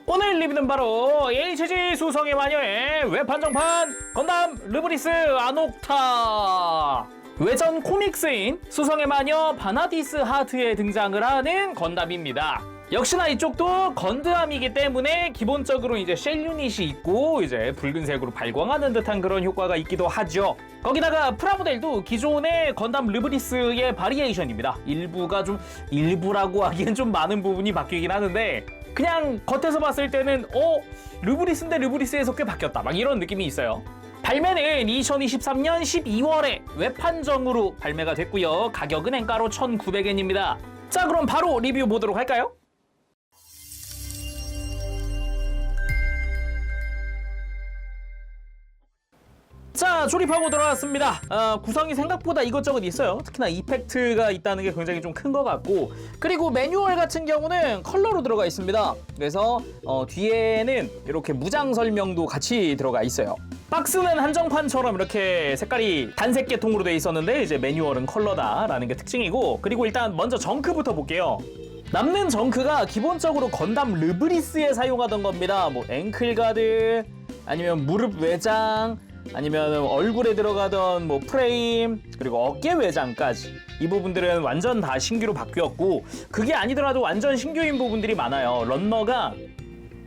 오늘 리뷰는 바로 HG 수성의 마녀의 웹한정판 건담 르브리스 아녹타. 외전 코믹스인 수성의 마녀 바나디스 하트에 등장을 하는 건담입니다. 역시나 이쪽도 건드암이기 때문에 기본적으로 이제 쉘 유닛이 있고 이제 붉은색으로 발광하는 듯한 그런 효과가 있기도 하죠. 거기다가 프라모델도 기존의 건담 르브리스의 바리에이션입니다. 일부라고 하기엔 좀 많은 부분이 바뀌긴 하는데 그냥 겉에서 봤을 때는 르브리스인데 르브리스에서 꽤 바뀌었다 막 이런 느낌이 있어요. 발매는 2023년 12월에 웹한정으로 발매가 됐고요. 가격은 엔가로 1,900엔입니다. 자, 그럼 바로 리뷰 보도록 할까요? 자, 조립하고 돌아왔습니다. 구성이 생각보다 이것저것 있어요. 특히나 이펙트가 있다는 게 굉장히 좀 큰 것 같고, 그리고 매뉴얼 같은 경우는 컬러로 들어가 있습니다. 그래서 뒤에는 이렇게 무장 설명도 같이 들어가 있어요. 박스는 한정판처럼 이렇게 색깔이 단색 계통으로 되어 있었는데 이제 매뉴얼은 컬러다라는 게 특징이고, 그리고 일단 먼저 정크부터 볼게요. 남는 정크가 기본적으로 건담 르브리스에 사용하던 겁니다. 뭐 앵클가드, 아니면 무릎 외장, 아니면 얼굴에 들어가던 뭐 프레임, 그리고 어깨 외장까지 이 부분들은 완전 다 신규로 바뀌었고, 그게 아니더라도 완전 신규인 부분들이 많아요. 런너가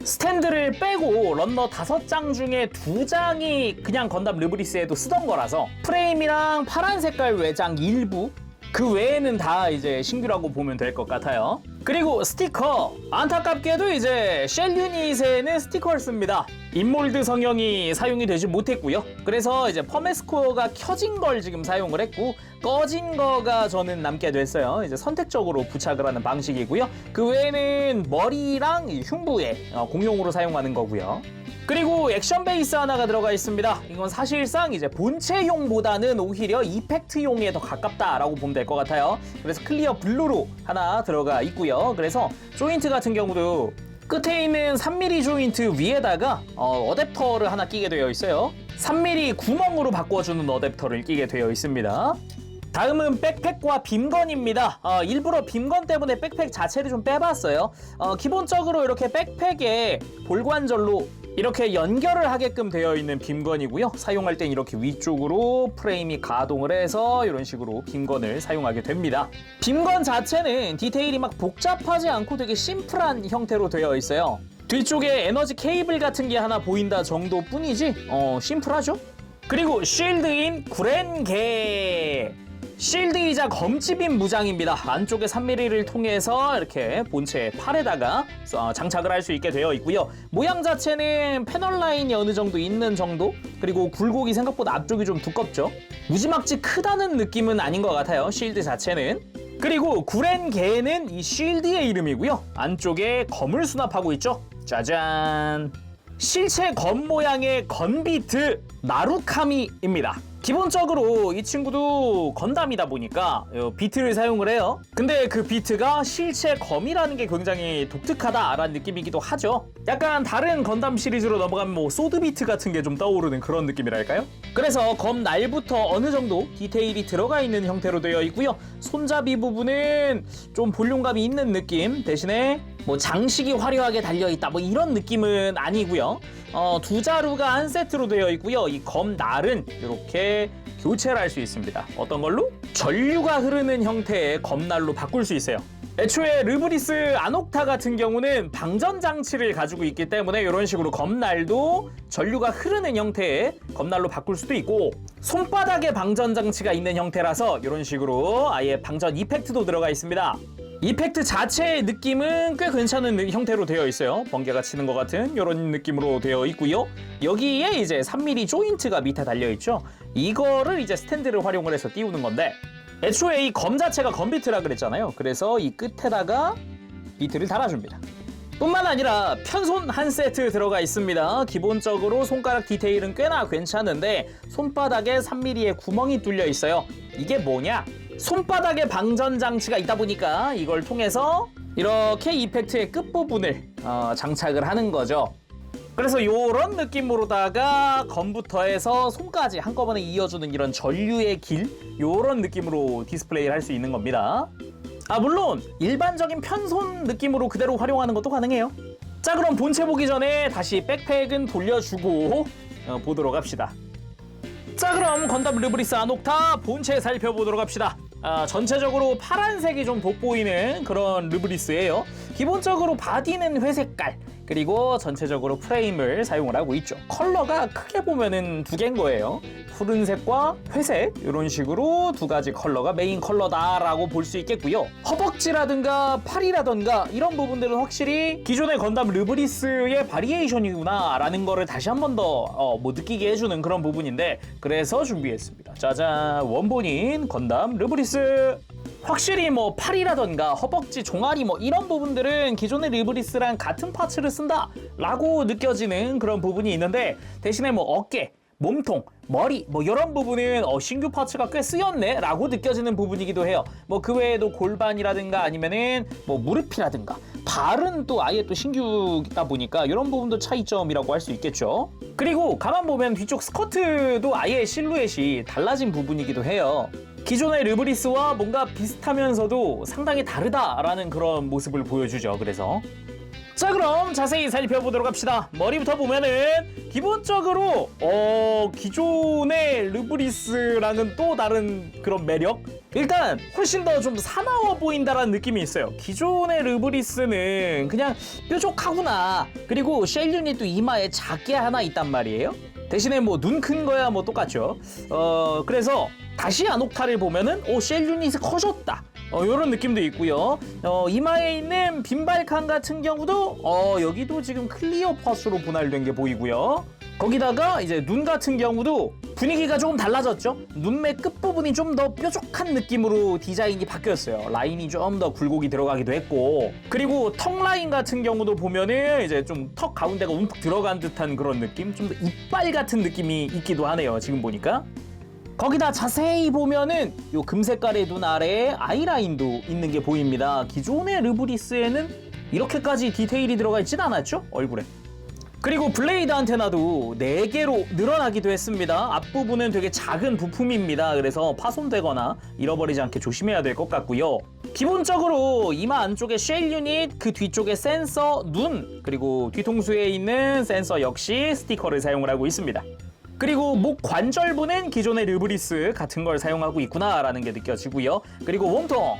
스탠드를 빼고 런너 5장 중에 2장이 그냥 건담 르브리스에도 쓰던 거라서 프레임이랑 파란 색깔 외장 일부, 그 외에는 다 이제 신규라고 보면 될 것 같아요. 그리고 스티커, 안타깝게도 이제 쉘 유닛에는 스티커를 씁니다. 인몰드 성형이 사용이 되지 못했고요. 그래서 이제 퍼메스코어가 켜진 걸 지금 사용을 했고, 꺼진 거가 저는 남게 됐어요. 이제 선택적으로 부착을 하는 방식이고요. 그 외에는 머리랑 흉부에 공용으로 사용하는 거고요. 그리고 액션 베이스 하나가 들어가 있습니다. 이건 사실상 이제 본체용보다는 오히려 이펙트용에 더 가깝다라고 보면 될 것 같아요. 그래서 클리어 블루로 하나 들어가 있고요. 그래서 조인트 같은 경우도 끝에 있는 3mm 조인트 위에다가 어댑터를 하나 끼게 되어 있어요. 3mm 구멍으로 바꿔주는 어댑터를 끼게 되어 있습니다. 다음은 백팩과 빔건입니다. 일부러 빔건 때문에 백팩 자체를 좀 빼봤어요. 기본적으로 이렇게 백팩에 볼관절로 이렇게 연결을 하게끔 되어 있는 빔건이고요. 사용할 땐 이렇게 위쪽으로 프레임이 가동을 해서 이런 식으로 빔건을 사용하게 됩니다. 빔건 자체는 디테일이 막 복잡하지 않고 되게 심플한 형태로 되어 있어요. 뒤쪽에 에너지 케이블 같은 게 하나 보인다 정도 뿐이지 심플하죠? 그리고 쉴드인 구렌게, 실드이자 검지빔 무장입니다. 안쪽에 3mm를 통해서 이렇게 본체 팔에다가 장착을 할 수 있게 되어 있고요. 모양 자체는 패널 라인이 어느 정도 있는 정도, 그리고 굴곡이 생각보다 앞쪽이 좀 두껍죠. 무지막지 크다는 느낌은 아닌 것 같아요, 실드 자체는. 그리고 구렌게는 이 실드의 이름이고요. 안쪽에 검을 수납하고 있죠. 짜잔! 실체 검 모양의 건비트 나루카미입니다. 기본적으로 이 친구도 건담이다 보니까 비트를 사용을 해요. 근데 그 비트가 실체 검이라는 게 굉장히 독특하다라는 느낌이기도 하죠. 약간 다른 건담 시리즈로 넘어가면 뭐 소드 비트 같은 게 좀 떠오르는 그런 느낌이랄까요? 그래서 검 날부터 어느 정도 디테일이 들어가 있는 형태로 되어 있고요. 손잡이 부분은 좀 볼륨감이 있는 느낌 대신에 뭐 장식이 화려하게 달려있다 뭐 이런 느낌은 아니고요. 두 자루가 한 세트로 되어 있고요. 이 검 날은 이렇게 교체를 할 수 있습니다. 어떤 걸로? 전류가 흐르는 형태의 검날로 바꿀 수 있어요. 애초에 르브리스 아녹타 같은 경우는 방전 장치를 가지고 있기 때문에 이런 식으로 검날도 전류가 흐르는 형태의 검날로 바꿀 수도 있고, 손바닥에 방전 장치가 있는 형태라서 이런 식으로 아예 방전 이펙트도 들어가 있습니다. 이펙트 자체의 느낌은 꽤 괜찮은 형태로 되어 있어요. 번개가 치는 것 같은 이런 느낌으로 되어 있고요. 여기에 이제 3mm 조인트가 밑에 달려있죠. 이거를 이제 스탠드를 활용을 해서 띄우는 건데, 애초에 이 검 자체가 검비트라 그랬잖아요. 그래서 이 끝에다가 비트를 달아줍니다. 뿐만 아니라 편손 한 세트 들어가 있습니다. 기본적으로 손가락 디테일은 꽤나 괜찮은데 손바닥에 3mm의 구멍이 뚫려 있어요. 이게 뭐냐? 손바닥에 방전 장치가 있다 보니까 이걸 통해서 이렇게 이펙트의 끝부분을 장착을 하는 거죠. 그래서 요런 느낌으로다가 검부터 해서 손까지 한꺼번에 이어주는 이런 전류의 길, 요런 느낌으로 디스플레이를 할 수 있는 겁니다. 물론 일반적인 편손 느낌으로 그대로 활용하는 것도 가능해요. 자, 그럼 본체 보기 전에 다시 백팩은 돌려주고 보도록 합시다. 자, 그럼 건담 르브리스 아녹타 본체 살펴보도록 합시다. 전체적으로 파란색이 좀 돋보이는 그런 르브리스예요. 기본적으로 바디는 회색깔, 그리고 전체적으로 프레임을 사용을 하고 있죠. 컬러가 크게 보면은 두 개인 거예요. 푸른색과 회색, 이런 식으로 두 가지 컬러가 메인 컬러다라고 볼 수 있겠고요. 허벅지라든가 팔이라든가 이런 부분들은 확실히 기존의 건담 르브리스의 바리에이션이구나 라는 거를 다시 한 번 더 느끼게 해주는 그런 부분인데, 그래서 준비했습니다. 짜잔, 원본인 건담 르브리스. 확실히 뭐 팔이라던가 허벅지, 종아리 뭐 이런 부분들은 기존의 르브리스랑 같은 파츠를 쓴다 라고 느껴지는 그런 부분이 있는데, 대신에 뭐 어깨, 몸통, 머리 뭐 이런 부분은 신규 파츠가 꽤 쓰였네 라고 느껴지는 부분이기도 해요. 뭐 그 외에도 골반이라든가 아니면은 뭐 무릎이라든가 발은 또 아예 또 신규다 보니까 이런 부분도 차이점이라고 할 수 있겠죠. 그리고 가만 보면 뒤쪽 스커트도 아예 실루엣이 달라진 부분이기도 해요. 기존의 르브리스와 뭔가 비슷하면서도 상당히 다르다라는 그런 모습을 보여주죠. 그래서 자, 그럼 자세히 살펴보도록 합시다. 머리부터 보면은 기본적으로 기존의 르브리스랑은 또 다른 그런 매력? 일단 훨씬 더 좀 사나워 보인다라는 느낌이 있어요. 기존의 르브리스는 그냥 뾰족하구나. 그리고 쉘 유닛도 이마에 작게 하나 있단 말이에요. 대신에 뭐 눈 큰 거야 뭐 똑같죠. 그래서 다시 아녹타를 보면은 쉘 유닛이 커졌다. 요런 느낌도 있고요. 이마에 있는 빈발칸 같은 경우도 여기도 지금 클리어 팟으로 분할된 게 보이고요. 거기다가 이제 눈 같은 경우도 분위기가 조금 달라졌죠. 눈매 끝부분이 좀 더 뾰족한 느낌으로 디자인이 바뀌었어요. 라인이 좀 더 굴곡이 들어가기도 했고, 그리고 턱 라인 같은 경우도 보면은 이제 좀 턱 가운데가 움푹 들어간 듯한 그런 느낌, 좀 더 이빨 같은 느낌이 있기도 하네요. 지금 보니까. 거기다 자세히 보면은 요 금색깔의 눈 아래에 아이라인도 있는 게 보입니다. 기존의 르브리스에는 이렇게까지 디테일이 들어가 있진 않았죠? 얼굴에. 그리고 블레이드 안테나도 4개로 늘어나기도 했습니다. 앞부분은 되게 작은 부품입니다. 그래서 파손되거나 잃어버리지 않게 조심해야 될 것 같고요. 기본적으로 이마 안쪽에 쉘 유닛, 그 뒤쪽에 센서, 눈, 그리고 뒤통수에 있는 센서 역시 스티커를 사용을 하고 있습니다. 그리고 목 관절부는 기존의 르브리스 같은 걸 사용하고 있구나라는 게 느껴지고요. 그리고 몸통,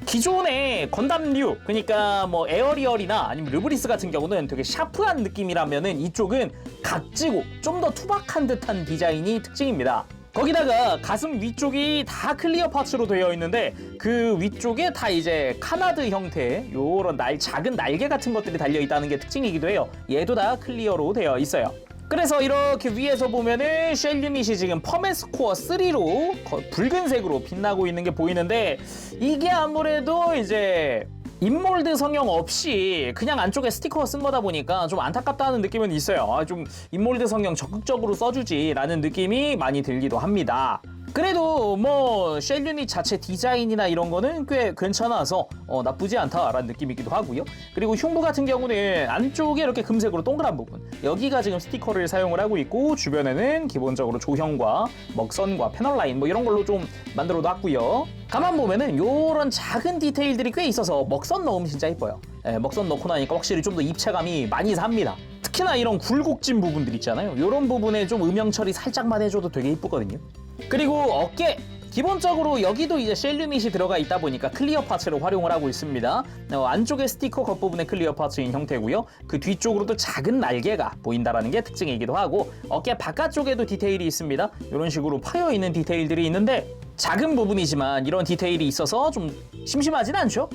기존의 건담류, 그러니까 뭐 에어리얼이나 아니면 르브리스 같은 경우는 되게 샤프한 느낌이라면은 이쪽은 각지고 좀 더 투박한 듯한 디자인이 특징입니다. 거기다가 가슴 위쪽이 다 클리어 파츠로 되어 있는데, 그 위쪽에 다 이제 카나드 형태의 요런 작은 날개 같은 것들이 달려 있다는 게 특징이기도 해요. 얘도 다 클리어로 되어 있어요. 그래서 이렇게 위에서 보면은 쉘 유닛이 지금 퍼메스코어 3로 붉은색으로 빛나고 있는 게 보이는데, 이게 아무래도 이제 인몰드 성형 없이 그냥 안쪽에 스티커 쓴 거다 보니까 좀 안타깝다는 느낌은 있어요. 좀 인몰드 성형 적극적으로 써주지라는 느낌이 많이 들기도 합니다. 그래도 뭐 쉘 유닛 자체 디자인이나 이런 거는 꽤 괜찮아서 나쁘지 않다라는 느낌이기도 하고요. 그리고 흉부 같은 경우는 안쪽에 이렇게 금색으로 동그란 부분, 여기가 지금 스티커를 사용을 하고 있고, 주변에는 기본적으로 조형과 먹선과 패널 라인 뭐 이런 걸로 좀 만들어 놨고요. 가만 보면은 요런 작은 디테일들이 꽤 있어서 먹선 넣으면 진짜 이뻐요. 먹선 넣고 나니까 확실히 좀 더 입체감이 많이 삽니다. 특히나 이런 굴곡진 부분들 있잖아요. 이런 부분에 좀 음영 처리 살짝만 해줘도 되게 이쁘거든요. 그리고 어깨, 기본적으로 여기도 이제 쉘 유닛이 들어가 있다 보니까 클리어 파츠를 활용을 하고 있습니다. 안쪽에 스티커 겉부분에 클리어 파츠인 형태고요. 그 뒤쪽으로도 작은 날개가 보인다라는 게 특징이기도 하고, 어깨 바깥쪽에도 디테일이 있습니다. 이런 식으로 파여있는 디테일들이 있는데, 작은 부분이지만 이런 디테일이 있어서 좀 심심하진 않죠?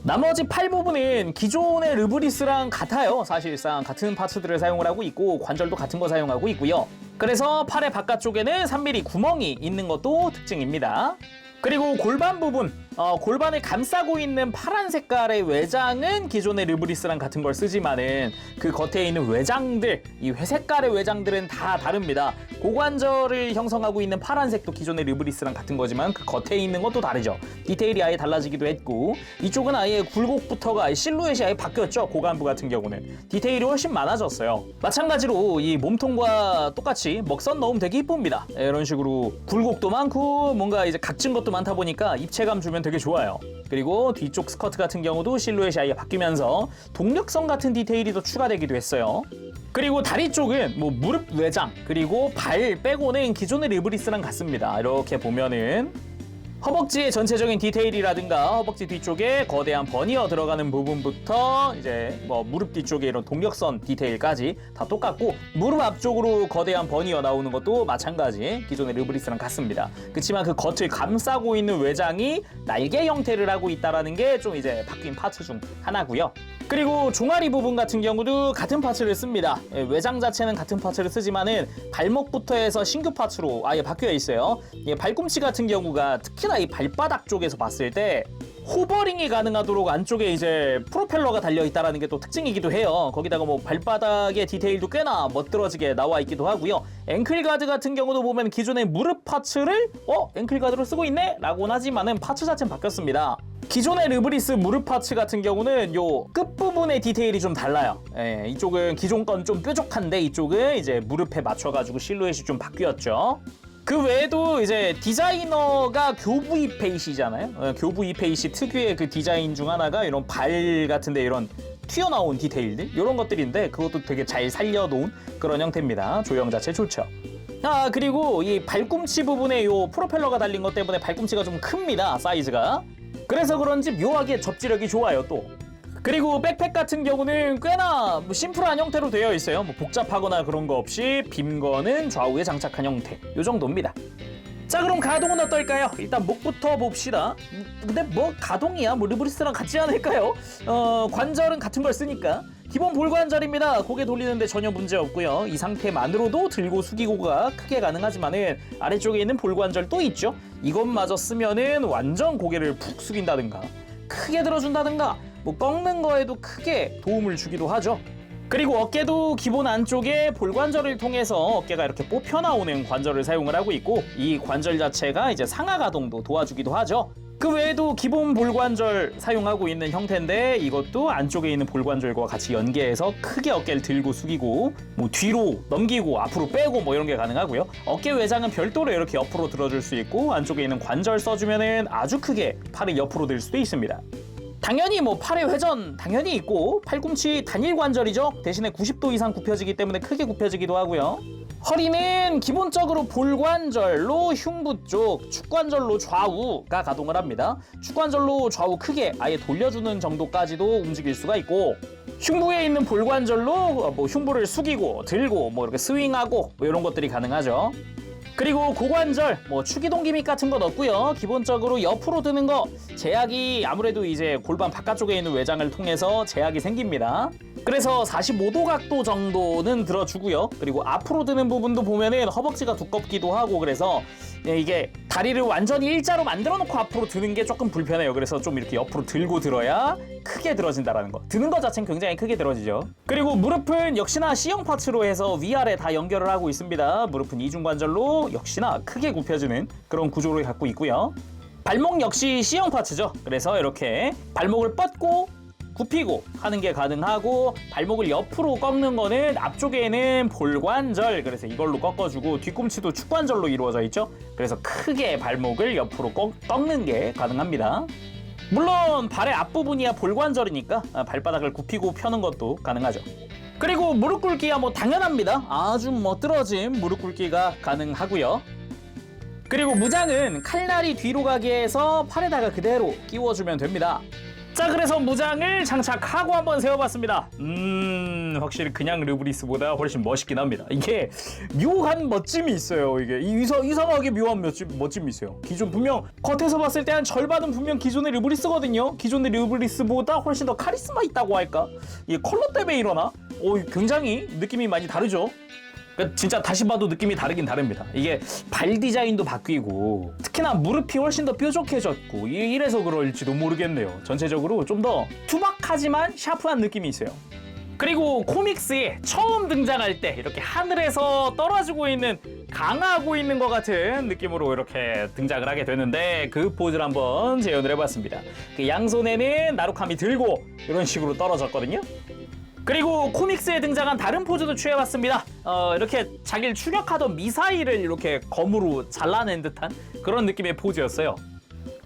나머지 팔 부분은 기존의 르브리스랑 같아요. 사실상 같은 파츠들을 사용을 하고 있고, 관절도 같은 거 사용하고 있고요. 그래서 팔의 바깥쪽에는 3mm 구멍이 있는 것도 특징입니다. 그리고 골반 부분, 골반을 감싸고 있는 파란 색깔의 외장은 기존의 르브리스랑 같은 걸 쓰지만은 그 겉에 있는 외장들, 이 회색깔의 외장들은 다 다릅니다. 고관절을 형성하고 있는 파란색도 기존의 르브리스랑 같은 거지만 그 겉에 있는 것도 다르죠. 디테일이 아예 달라지기도 했고, 이쪽은 아예 굴곡부터가 실루엣이 아예 바뀌었죠. 고관부 같은 경우는 디테일이 훨씬 많아졌어요. 마찬가지로 이 몸통과 똑같이 먹선 넣으면 되게 이쁩니다. 이런 식으로 굴곡도 많고 뭔가 이제 각진 것도 많다 보니까 입체감 주면 되게 좋아요. 그리고 뒤쪽 스커트 같은 경우도 실루엣이 아예 바뀌면서 동력선 같은 디테일이 더 추가되기도 했어요. 그리고 다리 쪽은 뭐 무릎 외장 그리고 발 빼고는 기존의 르브리스랑 같습니다. 이렇게 보면은 허벅지의 전체적인 디테일이라든가 허벅지 뒤쪽에 거대한 버니어 들어가는 부분부터 이제 뭐 무릎 뒤쪽에 이런 동력선 디테일까지 다 똑같고, 무릎 앞쪽으로 거대한 버니어 나오는 것도 마찬가지 기존의 르브리스랑 같습니다. 그렇지만 그 겉을 감싸고 있는 외장이 날개 형태를 하고 있다라는 게 좀 이제 바뀐 파트 중 하나고요. 그리고 종아리 부분 같은 경우도 같은 파츠를 씁니다. 외장 자체는 같은 파츠를 쓰지만은 발목부터 해서 신규 파츠로 아예 바뀌어 있어요. 발꿈치 같은 경우가 특히나 이 발바닥 쪽에서 봤을 때 호버링이 가능하도록 안쪽에 이제 프로펠러가 달려 있다라는 게 또 특징이기도 해요. 거기다가 뭐 발바닥의 디테일도 꽤나 멋들어지게 나와 있기도 하고요. 앵클 가드 같은 경우도 보면 기존의 무릎 파츠를 앵클 가드로 쓰고 있네? 라고는 하지만은 파츠 자체는 바뀌었습니다. 기존의 르브리스 무릎 파츠 같은 경우는 요 끝부분의 디테일이 좀 달라요. 이쪽은 기존 건 좀 뾰족한데 이쪽은 이제 무릎에 맞춰가지고 실루엣이 좀 바뀌었죠. 그 외에도 이제 디자이너가 교부 이페이시잖아요. 교부 이페이시 특유의 그 디자인 중 하나가 이런 발 같은데 이런 튀어나온 디테일들 이런 것들인데 그것도 되게 잘 살려놓은 그런 형태입니다. 조형 자체 좋죠. 그리고 이 발꿈치 부분에 요 프로펠러가 달린 것 때문에 발꿈치가 좀 큽니다. 사이즈가. 그래서 그런지 묘하게 접지력이 좋아요 또. 그리고 백팩 같은 경우는 꽤나 심플한 형태로 되어 있어요. 뭐 복잡하거나 그런 거 없이 빔거는 좌우에 장착한 형태 요 정도입니다. 자, 그럼 가동은 어떨까요? 일단 목부터 봅시다. 근데 뭐 가동이야 뭐 르브리스랑 같지 않을까요? 관절은 같은 걸 쓰니까 기본 볼관절입니다. 고개 돌리는데 전혀 문제 없고요. 이 상태만으로도 들고 숙이고가 크게 가능하지만은 아래쪽에 있는 볼관절 또 있죠. 이것마저 쓰면은 완전 고개를 푹 숙인다든가 크게 들어준다든가 뭐 꺾는 거에도 크게 도움을 주기도 하죠. 그리고 어깨도 기본 안쪽에 볼관절을 통해서 어깨가 이렇게 뽑혀 나오는 관절을 사용을 하고 있고, 이 관절 자체가 이제 상하 가동도 도와주기도 하죠. 그 외에도 기본 볼관절 사용하고 있는 형태인데 이것도 안쪽에 있는 볼관절과 같이 연계해서 크게 어깨를 들고 숙이고 뭐 뒤로 넘기고 앞으로 빼고 뭐 이런 게 가능하고요. 어깨 외장은 별도로 이렇게 옆으로 들어줄 수 있고 안쪽에 있는 관절 써주면은 아주 크게 팔을 옆으로 들 수도 있습니다. 당연히 뭐 팔의 회전 당연히 있고 팔꿈치 단일 관절이죠. 대신에 90도 이상 굽혀지기 때문에 크게 굽혀지기도 하고요. 허리는 기본적으로 볼관절로 흉부 쪽, 축관절로 좌우가 가동을 합니다. 축관절로 좌우 크게 아예 돌려주는 정도까지도 움직일 수가 있고, 흉부에 있는 볼관절로 뭐 흉부를 숙이고 들고 뭐 이렇게 스윙하고 뭐 이런 것들이 가능하죠. 그리고 고관절, 뭐 추기동 기믹 같은 건 없고요. 기본적으로 옆으로 드는 거, 제약이 아무래도 이제 골반 바깥쪽에 있는 외장을 통해서 제약이 생깁니다. 그래서 45도 각도 정도는 들어주고요. 그리고 앞으로 드는 부분도 보면은 허벅지가 두껍기도 하고 그래서 이게 다리를 완전히 일자로 만들어 놓고 앞으로 드는 게 조금 불편해요. 그래서 좀 이렇게 옆으로 들고 들어야 크게 들어진다라는 거. 드는 것 자체는 굉장히 크게 들어지죠. 그리고 무릎은 역시나 C형 파츠로 해서 위아래 다 연결을 하고 있습니다. 무릎은 이중관절로 역시나 크게 굽혀지는 그런 구조를 갖고 있고요. 발목 역시 C형 파츠죠. 그래서 이렇게 발목을 뻗고 굽히고 하는 게 가능하고, 발목을 옆으로 꺾는 거는 앞쪽에는 볼관절, 그래서 이걸로 꺾어주고 뒤꿈치도 축관절로 이루어져 있죠. 그래서 크게 발목을 옆으로 꺾는 게 가능합니다. 물론 발의 앞부분이야 볼관절이니까 발바닥을 굽히고 펴는 것도 가능하죠. 그리고 무릎 꿇기야 뭐 당연합니다. 아주 멋들어진 무릎 꿇기가 가능하고요. 그리고 무장은 칼날이 뒤로 가게 해서 팔에다가 그대로 끼워주면 됩니다. 자, 그래서 무장을 장착하고 한번 세워봤습니다. 확실히 그냥 르브리스보다 훨씬 멋있긴 합니다. 이게 묘한 멋짐이 있어요. 이게 이상하게 묘한 멋짐이 있어요. 기존 분명 겉에서 봤을 때 한 절반은 분명 기존의 르브리스거든요. 기존의 르브리스보다 훨씬 더 카리스마 있다고 할까? 이게 컬러 때문에 이러나? 굉장히 느낌이 많이 다르죠. 진짜 다시 봐도 느낌이 다르긴 다릅니다. 이게 발 디자인도 바뀌고 특히나 무릎이 훨씬 더 뾰족해졌고 이래서 그럴지도 모르겠네요. 전체적으로 좀 더 투박하지만 샤프한 느낌이 있어요. 그리고 코믹스에 처음 등장할 때 이렇게 하늘에서 떨어지고 있는, 강하고 있는 것 같은 느낌으로 이렇게 등장을 하게 되는데 그 포즈를 한번 재현을 해봤습니다. 그 양손에는 나루카미 들고 이런 식으로 떨어졌거든요. 그리고 코믹스에 등장한 다른 포즈도 취해봤습니다. 이렇게 자기를 추격하던 미사일을 이렇게 검으로 잘라낸 듯한 그런 느낌의 포즈였어요.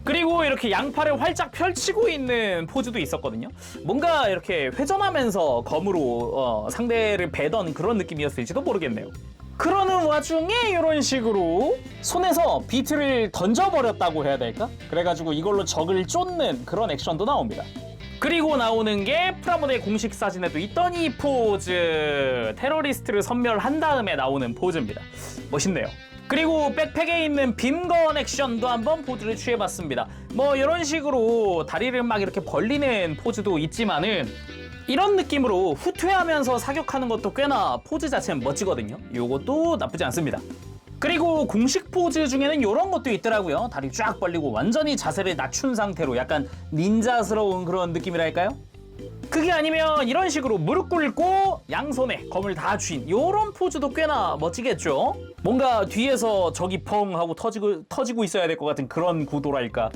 그리고 이렇게 양팔을 활짝 펼치고 있는 포즈도 있었거든요. 뭔가 이렇게 회전하면서 검으로 상대를 베던 그런 느낌이었을지도 모르겠네요. 그러는 와중에 이런 식으로 손에서 비트를 던져버렸다고 해야 될까? 그래가지고 이걸로 적을 쫓는 그런 액션도 나옵니다. 그리고 나오는 게 프라모델 공식 사진에도 있던 이 포즈, 테러리스트를 섬멸한 다음에 나오는 포즈입니다. 멋있네요. 그리고 백팩에 있는 빔건 액션도 한번 포즈를 취해봤습니다. 뭐 이런 식으로 다리를 막 이렇게 벌리는 포즈도 있지만은 이런 느낌으로 후퇴하면서 사격하는 것도 꽤나 포즈 자체는 멋지거든요. 요것도 나쁘지 않습니다. 그리고 공식 포즈 중에는 이런 것도 있더라고요. 다리 쫙 벌리고 완전히 자세를 낮춘 상태로 약간 닌자스러운 그런 느낌이랄까요? 그게 아니면 이런 식으로 무릎 꿇고 양손에 검을 다 쥔 이런 포즈도 꽤나 멋지겠죠? 뭔가 뒤에서 적이 펑 하고 터지고 있어야 될 것 같은 그런 구도랄까.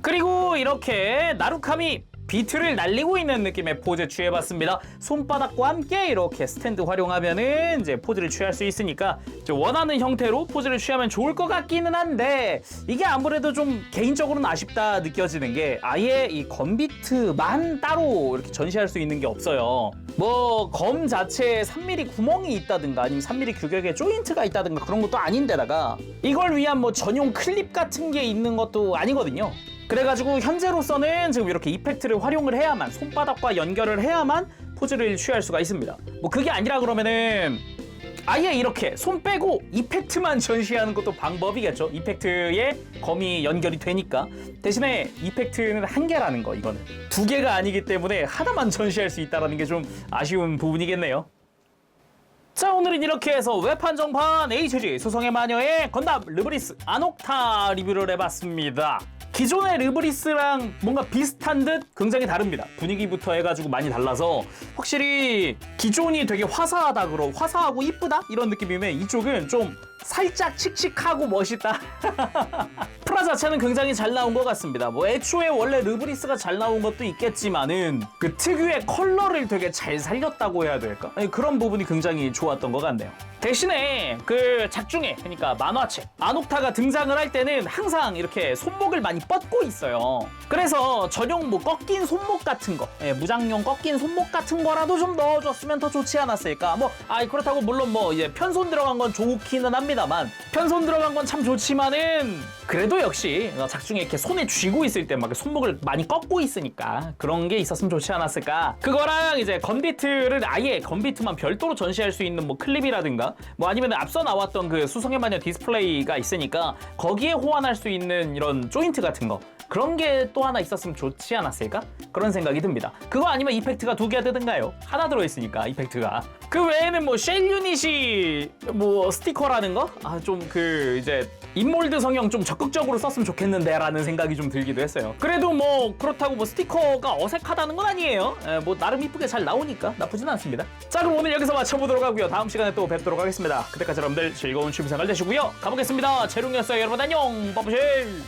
그리고 이렇게 나루카미 비트를 날리고 있는 느낌의 포즈 취해봤습니다. 손바닥과 함께 이렇게 스탠드 활용하면은 이제 포즈를 취할 수 있으니까 원하는 형태로 포즈를 취하면 좋을 것 같기는 한데 이게 아무래도 좀 개인적으로는 아쉽다 느껴지는 게 아예 이 검비트만 따로 이렇게 전시할 수 있는 게 없어요. 뭐 검 자체에 3mm 구멍이 있다든가 아니면 3mm 규격의 조인트가 있다든가 그런 것도 아닌데다가 이걸 위한 뭐 전용 클립 같은 게 있는 것도 아니거든요. 그래가지고 현재로서는 지금 이렇게 이펙트를 활용을 해야만 손바닥과 연결을 해야만 포즈를 취할 수가 있습니다. 뭐 그게 아니라 그러면은 아예 이렇게 손 빼고 이펙트만 전시하는 것도 방법이겠죠. 이펙트에 검이 연결이 되니까. 대신에 이펙트는 한 개라는 거, 이거는 두 개가 아니기 때문에 하나만 전시할 수 있다는 게 좀 아쉬운 부분이겠네요. 자, 오늘은 이렇게 해서 외판정판 HG 수성의 마녀의 건담 르브리스 아녹타 리뷰를 해봤습니다. 기존의 르브리스랑 뭔가 비슷한 듯 굉장히 다릅니다. 분위기부터 해가지고 많이 달라서 확실히 기존이 되게 화사하다 화사하고 이쁘다 이런 느낌이면 이쪽은 좀 살짝 칙칙하고 멋있다. 프라 자체는 굉장히 잘 나온 것 같습니다. 뭐 애초에 원래 르브리스가 잘 나온 것도 있겠지만은 그 특유의 컬러를 되게 잘 살렸다고 해야 될까? 그런 부분이 굉장히 좋았던 것 같네요. 대신에 그 작중에, 그러니까 만화책 아녹타가 등장을 할 때는 항상 이렇게 손목을 많이 뻗고 있어요. 그래서 전용 뭐 꺾인 손목 같은 거, 무장용 꺾인 손목 같은 거라도 좀 넣어줬으면 더 좋지 않았을까. 뭐 그렇다고 물론 뭐 이제 편손 들어간 건 좋기는 합니다만, 편손 들어간 건 참 좋지만은 그래도 역시 작중에 이렇게 손에 쥐고 있을 때 막 손목을 많이 꺾고 있으니까 그런 게 있었으면 좋지 않았을까. 그거랑 이제 건비트를 아예 건비트만 별도로 전시할 수 있는 뭐 클립이라든가 뭐 아니면 앞서 나왔던 그 수성의 마녀 디스플레이가 있으니까 거기에 호환할 수 있는 이런 조인트 같은 거, 그런 게 또 하나 있었으면 좋지 않았을까? 그런 생각이 듭니다. 그거 아니면 이펙트가 두 개 되든가요? 하나 들어있으니까 이펙트가. 그 외에는 뭐 쉘 유닛이 뭐 스티커라는 거? 좀 그 이제 인몰드 성형 좀 적극적으로 썼으면 좋겠는데 라는 생각이 좀 들기도 했어요. 그래도 뭐 그렇다고 뭐 스티커가 어색하다는 건 아니에요. 뭐 나름 이쁘게 잘 나오니까 나쁘진 않습니다. 자, 그럼 오늘 여기서 마쳐보도록 하고요. 다음 시간에 또 뵙도록 하겠습니다. 그때까지 여러분들 즐거운 취미생활 되시고요. 가보겠습니다. 재롱이었어요. 여러분 안녕. 빠부실.